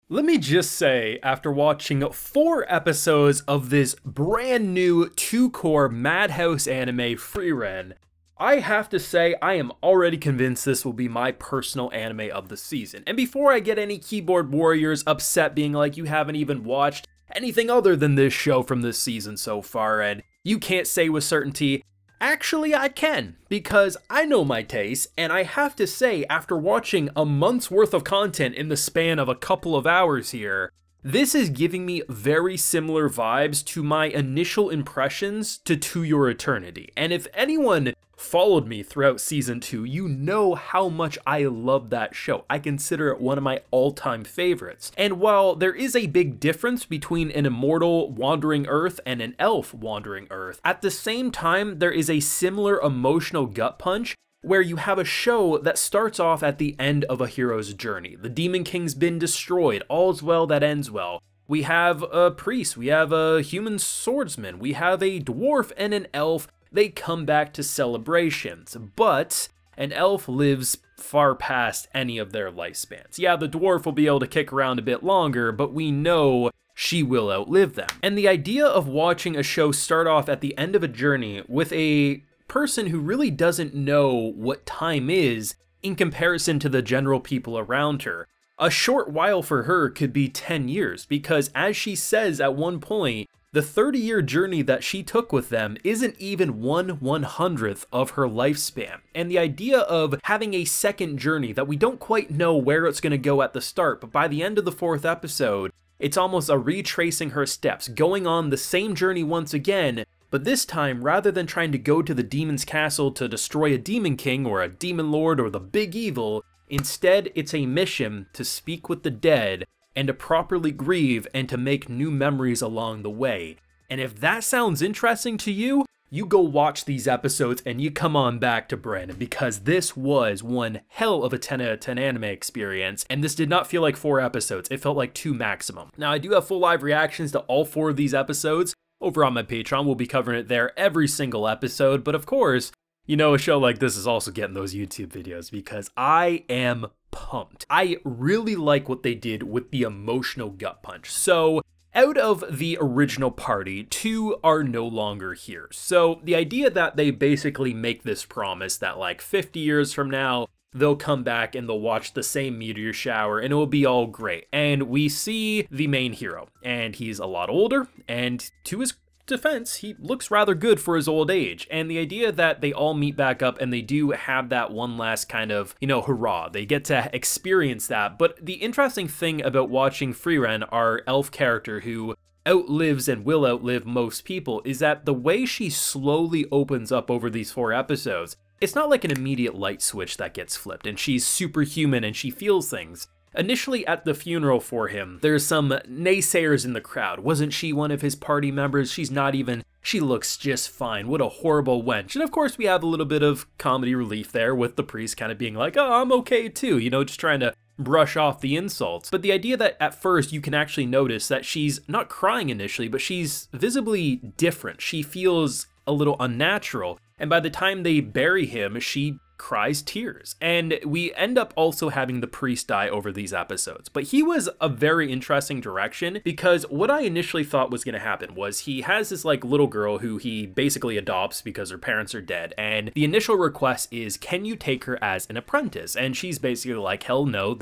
Let me just say, after watching 4 episodes of this brand new 2-core Madhouse anime Frieren, I have to say I am already convinced this will be my personal anime of the season. And before I get any keyboard warriors upset being like, you haven't even watched anything other than this show from this season so far, and you can't say with certainty, actually I can, because I know my taste, and I have to say, after watching a month's worth of content in the span of a couple of hours here, this is giving me very similar vibes to my initial impressions to Your Eternity. And if anyone followed me throughout season 2, you know how much I love that show. I consider it one of my all-time favorites. And while there is a big difference between an immortal wandering Earth and an elf wandering Earth, at the same time there is a similar emotional gut punch where you have a show that starts off at the end of a hero's journey. The Demon King's been destroyed, all's well that ends well. We have a priest, we have a human swordsman, we have a dwarf and an elf. They come back to celebrations, but an elf lives far past any of their lifespans. Yeah, the dwarf will be able to kick around a bit longer, but we know she will outlive them. And the idea of watching a show start off at the end of a journey with a person who really doesn't know what time is in comparison to the general people around her. A short while for her could be 10 years, because as she says at one point, the 30-year journey that she took with them isn't even 1/100th of her lifespan. And the idea of having a second journey that we don't quite know where it's going to go at the start, but by the end of the 4th episode, it's almost a retracing her steps, going on the same journey once again, but this time, rather than trying to go to the demon's castle to destroy a demon king or a demon lord or the big evil, instead it's a mission to speak with the dead and to properly grieve and to make new memories along the way. And if that sounds interesting to you, you go watch these episodes and you come on back to Brandon, because this was one hell of a 10 out of 10 anime experience, and this did not feel like 4 episodes, it felt like 2 maximum. Now I do have full live reactions to all 4 of these episodes over on my Patreon. We'll be covering it there every single episode, but of course, you know, a show like this is also getting those YouTube videos because I am pumped. I really like what they did with the emotional gut punch. So out of the original party, 2 are no longer here. So the idea that they basically make this promise that like 50 years from now, they'll come back and they'll watch the same meteor shower and it will be all great. And we see the main hero, and he's a lot older, and to his defense, he looks rather good for his old age. And the idea that they all meet back up and they do have that one last kind of, you know, hurrah, they get to experience that. But the interesting thing about watching Frieren, our elf character who outlives and will outlive most people, is that the way she slowly opens up over these 4 episodes, it's not like an immediate light switch that gets flipped and she's superhuman and she feels things. Initially at the funeral for him, there's some naysayers in the crowd. Wasn't she one of his party members? She's not even, she looks just fine. What a horrible wench. And of course we have a little bit of comedy relief there with the priest kind of being like, oh, I'm okay too, you know, just trying to brush off the insults. But the idea that at first you can actually notice that she's not crying initially, but she's visibly different. She feels a little unnatural. And by the time they bury him, she cries tears. And we end up also having the priest die over these episodes. But he was a very interesting direction, because what I initially thought was going to happen was he has this like little girl who he basically adopts because her parents are dead. And the initial request is, can you take her as an apprentice? And she's basically like, hell no,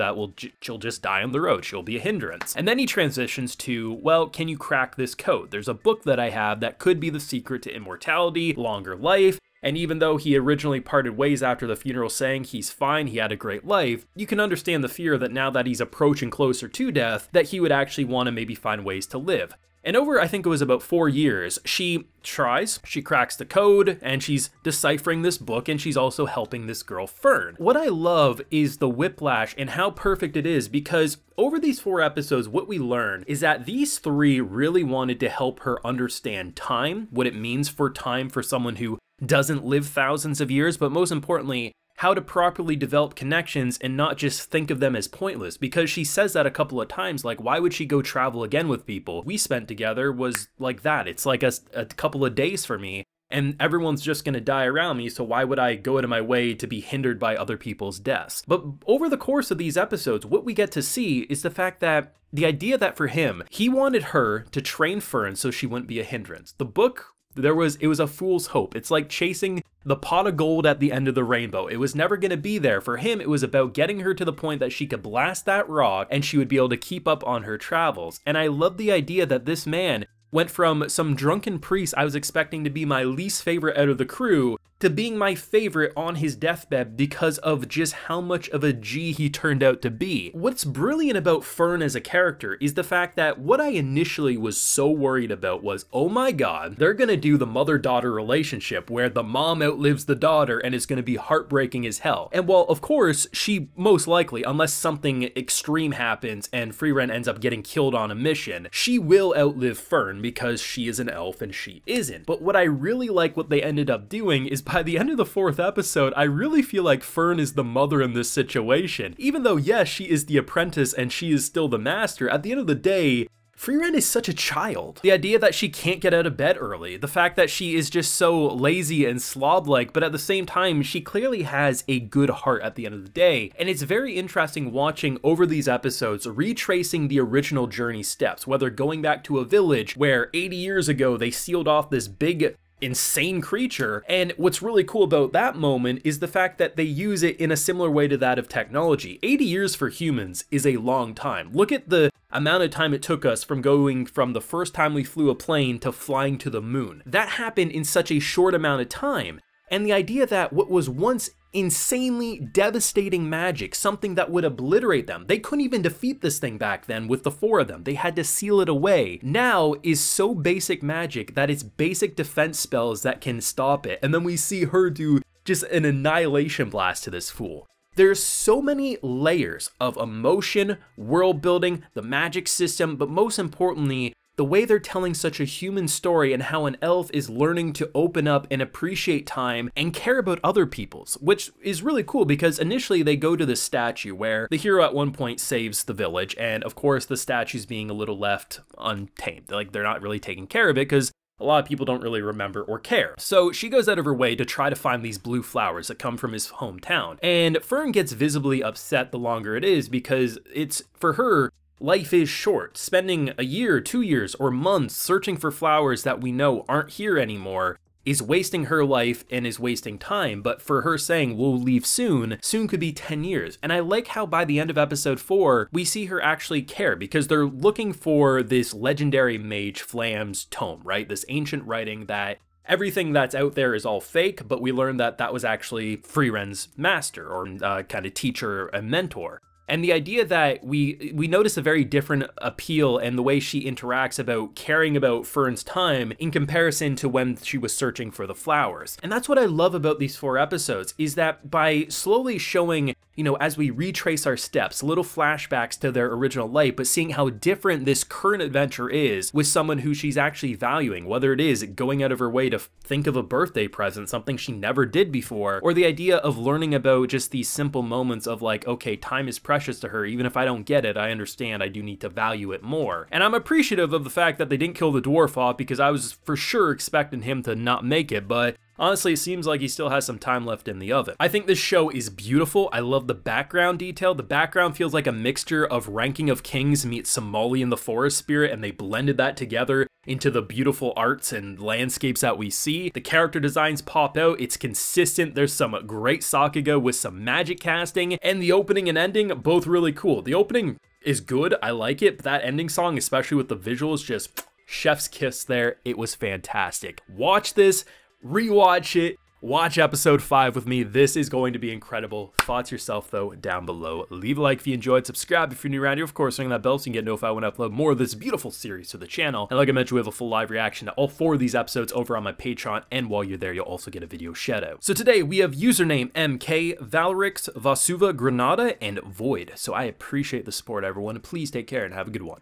she'll just die on the road. She'll be a hindrance. And then he transitions to, well, can you crack this code? There's a book that I have that could be the secret to immortality, longer life. And even though he originally parted ways after the funeral saying he's fine, he had a great life, you can understand the fear that now that he's approaching closer to death, that he would actually want to maybe find ways to live. And over, I think it was about 4 years, she tries, she cracks the code, and she's deciphering this book, and she's also helping this girl Fern. What I love is the whiplash and how perfect it is, because over these 4 episodes, what we learn is that these 3 really wanted to help her understand time, what it means for time for someone who doesn't live thousands of years, but most importantly, how to properly develop connections and not just think of them as pointless, because she says that a couple of times, like, why would she go travel again with people we spent together was like that. It's like a couple of days for me. and everyone's just gonna die around me, so why would I go out of my way to be hindered by other people's deaths? But over the course of these episodes, what we get to see is the fact that the idea that for him, he wanted her to train Fern so she wouldn't be a hindrance. The book, it was a fool's hope. It's like chasing the pot of gold at the end of the rainbow. It was never gonna be there. For him, it was about getting her to the point that she could blast that rock and she would be able to keep up on her travels. And I love the idea that this man went from some drunken priest I was expecting to be my least favorite out of the crew to being my favorite on his deathbed because of just how much of a G he turned out to be. What's brilliant about Fern as a character is the fact that what I initially was so worried about was, oh my god, they're gonna do the mother-daughter relationship where the mom outlives the daughter and it's gonna be heartbreaking as hell. And while of course she most likely, unless something extreme happens and Frieren ends up getting killed on a mission, she will outlive Fern because she is an elf and she isn't. But what I really like what they ended up doing is by the end of the 4th episode, I really feel like Fern is the mother in this situation. Even though, yes, she is the apprentice and she is still the master, at the end of the day, Frieren is such a child. The idea that she can't get out of bed early, the fact that she is just so lazy and slob-like, but at the same time, she clearly has a good heart at the end of the day. And it's very interesting watching over these episodes, retracing the original journey steps, whether going back to a village where 80 years ago they sealed off this big insane creature. And what's really cool about that moment is the fact that they use it in a similar way to that of technology. 80 years for humans is a long time. Look at the amount of time it took us from going from the first time we flew a plane to flying to the moon. That happened in such a short amount of time. And the idea that what was once insanely devastating magic, something that would obliterate them, they couldn't even defeat this thing back then with the 4 of them, they had to seal it away, now is so basic magic that it's basic defense spells that can stop it. And then we see her do just an annihilation blast to this fool. There's so many layers of emotion, world building, the magic system, but most importantly, the way they're telling such a human story and how an elf is learning to open up and appreciate time and care about other people's, which is really cool because initially they go to the statue where the hero at one point saves the village, and of course the statue's being a little left untamed. Like, they're not really taking care of it because a lot of people don't really remember or care. So she goes out of her way to try to find these blue flowers that come from his hometown. And Fern gets visibly upset the longer it is because it's, for her, life is short. Spending a year, 2 years, or months searching for flowers that we know aren't here anymore is wasting her life and is wasting time. But for her saying, we'll leave soon, soon could be 10 years. And I like how by the end of episode 4, we see her actually care because they're looking for this legendary mage Flam's tome, right? This ancient writing that everything that's out there is all fake, but we learned that that was actually Frieren's master or kind of teacher and mentor. And the idea that we notice a very different appeal and the way she interacts about caring about Fern's time in comparison to when she was searching for the flowers. And that's what I love about these 4 episodes, is that by slowly showing, you know, as we retrace our steps, little flashbacks to their original life, but seeing how different this current adventure is with someone who she's actually valuing, whether it is going out of her way to think of a birthday present, something she never did before, or the idea of learning about just these simple moments of like, okay, time is precious to her, even if I don't get it, I understand I do need to value it more. And I'm appreciative of the fact that they didn't kill the dwarf off because I was for sure expecting him to not make it, but honestly, it seems like he still has some time left in the oven. I think this show is beautiful. I love the background detail. The background feels like a mixture of Ranking of Kings meets Somali in the Forest Spirit, and they blended that together into the beautiful arts and landscapes that we see. The character designs pop out. It's consistent. There's some great Sakuga with some magic casting, and the opening and ending, both really cool. The opening is good. I like it, but that ending song, especially with the visuals, just chef's kiss there. It was fantastic. Watch this. Rewatch it, watch episode 5 with me. This is going to be incredible. Thoughts yourself though down below. Leave a like if you enjoyed, subscribe if you're new around here, of course ring that bell so you can get notified when I upload more of this beautiful series to the channel. And like I mentioned, we have a full live reaction to all 4 of these episodes over on my Patreon, and while you're there you'll also get a video shout out. So today we have username MK, Valrix, Vasuva, Granada, and Void. So I appreciate the support everyone. Please take care and have a good one.